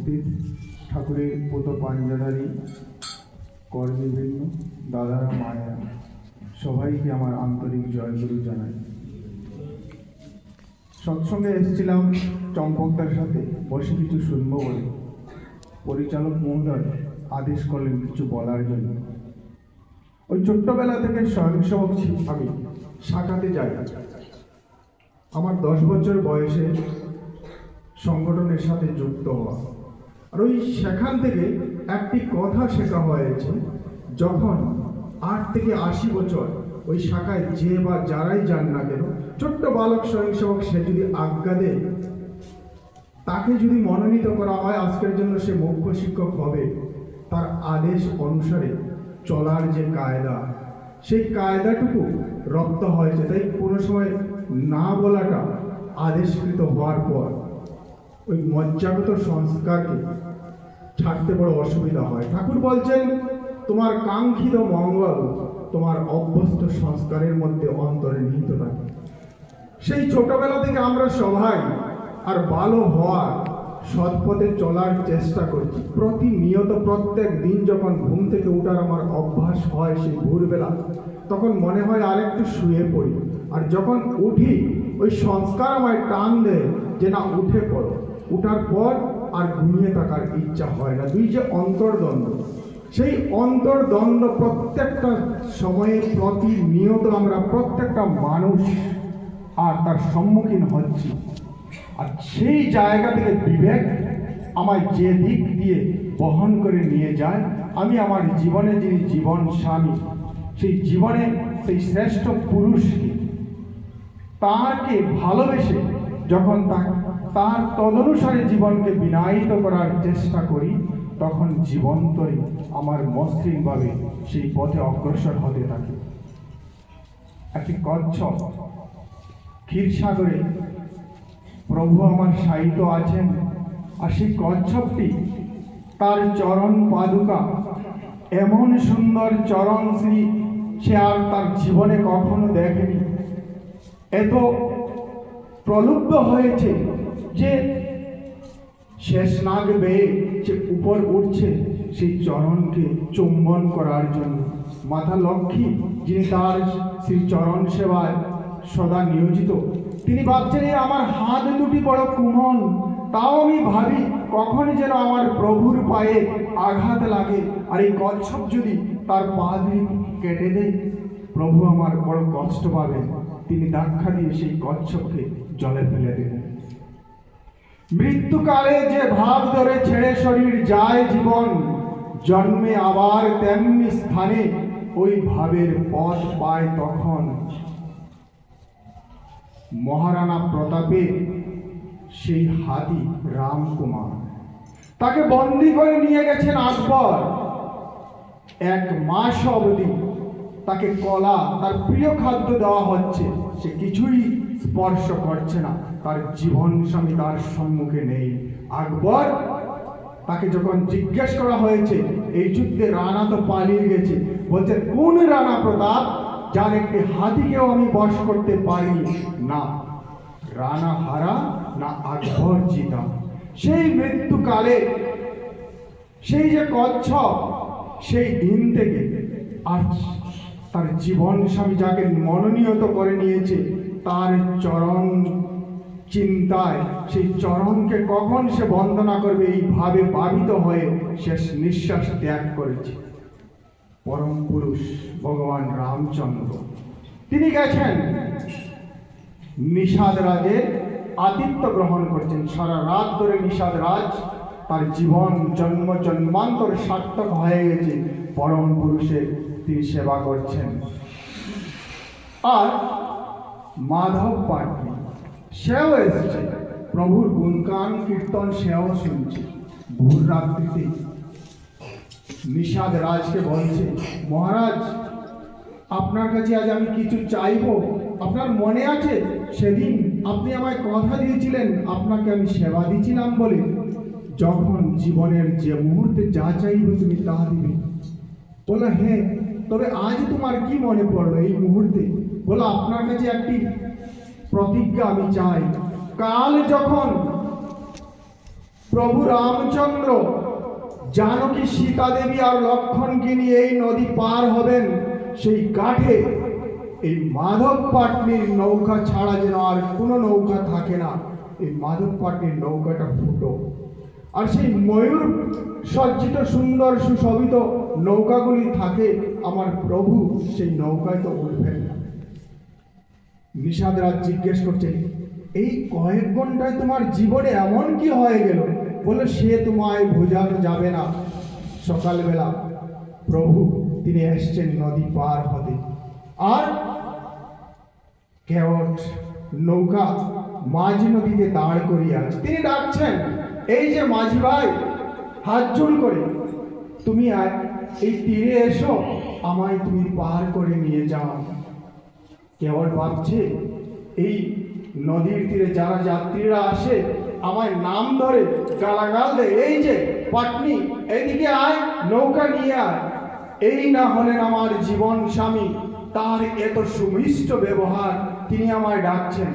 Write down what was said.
উপস্থিত ঠাকুরের পত পাঞ্জাধারী কর্মীবৃন্দ, দাদারা, মায়েরা, সবাইকে আমার আন্তরিক জয়গুরু জানাই। সৎসঙ্গে এসেছিলাম চম্পকদার সাথে, বসে কিছু শুনবো বলে পরিচালক মহোদয় আদেশ করলেন কিছু বলার জন্য। ওই ছোট্টবেলা থেকে স্বয়ংসেবক আমি শাখাতে যাই। আমার 10 বছর বয়সে সংগঠনের সাথে যুক্ত হওয়া, আর ওই সেখান থেকে একটি কথা শেখা হয়েছে, যখন 8 থেকে 80 বছর ওই শাখায় যে বা যারাই যান না কেন, ছোট্ট বালক স্বয়ংসেবক সে যদি আজ্ঞা দেয়, তাকে যদি মনোনীত করা হয় আজকের জন্য সে মুখ্য শিক্ষক হবে, তার আদেশ অনুসারে চলার যে কায়দা, সেই কায়দাটুকু রপ্ত হয়েছে। তাই কোনো সময় না বলাটা আদেশকৃত হওয়ার পর ওই মজ্জাগত সংস্কারকে ছাড়তে বড় অসুবিধা হয়। ঠাকুর বলছেন, তোমার কাঙ্ক্ষিত মঙ্গল তোমার অভ্যস্ত সংস্কারের মধ্যে অন্তরে নিহিত থাকে। সেই ছোটবেলা থেকে আমরা সবাই আর ভালো হওয়ার সৎপথে চলার চেষ্টা করছি। প্রতিনিয়ত প্রত্যেক দিন যখন ঘুম থেকে উঠার আমার অভ্যাস হয়, সেই ভোরবেলা, তখন মনে হয় আর একটু শুয়ে পড়ি। আর যখন উঠি, ওই সংস্কার আমায় টান দেয় যে না, উঠে পড়ো। উঠার পর আর ঘুমিয়ে থাকার ইচ্ছা হয় না। দুই যে অন্তর্দ্বন্দ্ব, সেই অন্তর্দ্বন্দ্ব প্রত্যেকটা সময়ে প্রতিনিয়ত আমরা প্রত্যেকটা মানুষ আর তার সম্মুখীন হচ্ছি। আর সেই জায়গা থেকে বিবেক আমায় যে দিক দিয়ে বহন করে নিয়ে যায়, আমি আমার জীবনে যিনি জীবন স্বামী, সেই জীবনে সেই শ্রেষ্ঠ পুরুষকে, তাকে ভালোবেসে যখন তার তদনুসারে জীবনকে বিনায়িত করার চেষ্টা করি, তখন জীবন্তরে আমার মসৃণভাবে সেই পথে অগ্রসর হতে থাকে। একটি কচ্ছপ ক্ষীরসাগরে প্রভু আমার শায়িত আছেন, আর সেই কচ্ছপটি তার চরণ পাদুকা, এমন সুন্দর চরণ শ্রী সে আর তার জীবনে কখনো দেখেনি। এত প্রলুব্ধ হয়েছে যে শেষনাগ বেয়ে যে উপর উঠছে সেই চরণকে চুম্বন করার জন্য। মাতা লক্ষ্মী, যিনি তার সেই চরণ সেবায় সদা নিয়োজিত, তিনি ভাবছেন আমার হাত দুটি বড় কোমল, তাও আমি ভাবি কখন যেন আমার প্রভুর পায়ে আঘাত লাগে, আর এই কচ্ছপ যদি তার পা দুটি কেটে দেয়, প্রভু আমার বড় কষ্ট পাবেন। তিনি ধাক্কা দিয়ে সেই কচ্ছপকে জলে ফেলে দেবেন। মৃত্যুকালে যে ভাব ধরে ছেড়ে শরীর যায় জীবন, জন্মে আবার তেমনি স্থানে ওই ভাবের পথ পায় তখন। মহারানা প্রতাপের সেই হাতি রামকুমার, তাকে বন্দী করে নিয়ে গেছেন আকবর। 1 মাস অবধি তাকে কলা, তার প্রিয় খাদ্য দেওয়া হচ্ছে, সে কিছুই স্পর্শ করছে না। তার জীবন স্বামী তার সম্মুখে নেই। আকবর তাকে যখন জিজ্ঞেস করা হয়েছে, এই যুদ্ধে রানা তো পালিয়ে গেছে, বলছে কোন রানা প্রতাপ, যার একটি হাতিকেও আমি বশ করতে পারিনি? না রানা হারা, না আকবর জিতা। সেই মৃত্যুকালে সেই যে কচ্ছপ, সেই দিন থেকে আজ তার জীবন স্বামী যাকে মনোনীত করে নিয়েছে, তার চরণ চিন্তায়, সেই চরণকে কখন সে বন্দনা করবে এইভাবে ভাবিত হয়ে শেষ নিঃশ্বাস ত্যাগ করেছে। পরম পুরুষ ভগবান রামচন্দ্র, তিনি গেছেন নিষাদ রাজের আতিথ্য গ্রহণ করছেন। সারা রাত ধরে নিষাদ রাজ তার জীবন জন্ম জন্মান্তর সার্থক হয়ে গেছে, পরম পুরুষের তিনি সেবা করছেন। আর মাধব পাটনি সেও এসছে, প্রভুর গুণগান কীর্তন সেও শুনছে। ভোর রাত্রিতে নিষাদ রাজকে বলছে, মহারাজ আপনার কাছে আজ আমি কিছু চাইব। আপনার মনে আছে সেদিন আপনি আমায় কথা দিয়েছিলেন, আপনাকে আমি সেবা দিয়েছিলাম বলে, যখন জীবনের যে মুহূর্তে যা চাইবে তুমি তা দিবে। বলো হ্যাঁ, তবে আজ তোমার কি মনে পড়লো এই মুহূর্তে? বলো আপনার কাছে একটি প্রতিজ্ঞা আমি চাই, কাল যখন প্রভু রামচন্দ্র জানকী সীতা দেবী আর লক্ষণকে নিয়ে এই নদী পার হবেন, সেই ঘাটে এই মাধব পাটনির নৌকা ছাড়া যেন আর কোনো নৌকা থাকে না। এই মাধব পাটনির নৌকাটা ফুটো, আর সেই ময়ূর সজ্জিত সুন্দর সুশোভিত নৌকাগুলি থাকে, আমার প্রভু সেই নৌকায় তো উঠবেন না। নিষাদরাজ জিজ্ঞেস করছে, এই কয়েক ঘন্টায় তোমার জীবনে এমন কি হয়ে গেল? বলে, সে তোমায় বোঝানো যাবে না। সকালবেলা প্রভু তিনি এসছেন নদী পার হতে, আর কেওট নৌকা মাঝি নদীতে দাঁড় করিয়ে আছে। তিনি ডাকছেন, এই যে মাঝি ভাই, হাত জোড় করে তুমি এই তীরে এসো, আমায় তুমি পার করে নিয়ে যাও। কেওট ভাবছে, এই নদীর তীরে যারা যাত্রীরা আসে আমায় নাম ধরে গালাগাল দেয়, এই যে পাটনি, এইদিকে আয়, নৌকা নিয়ে আয়। এই না হলেন আমার জীবন স্বামী, তার এত সুমিষ্ট ব্যবহার, তিনি আমায় ডাকছেন।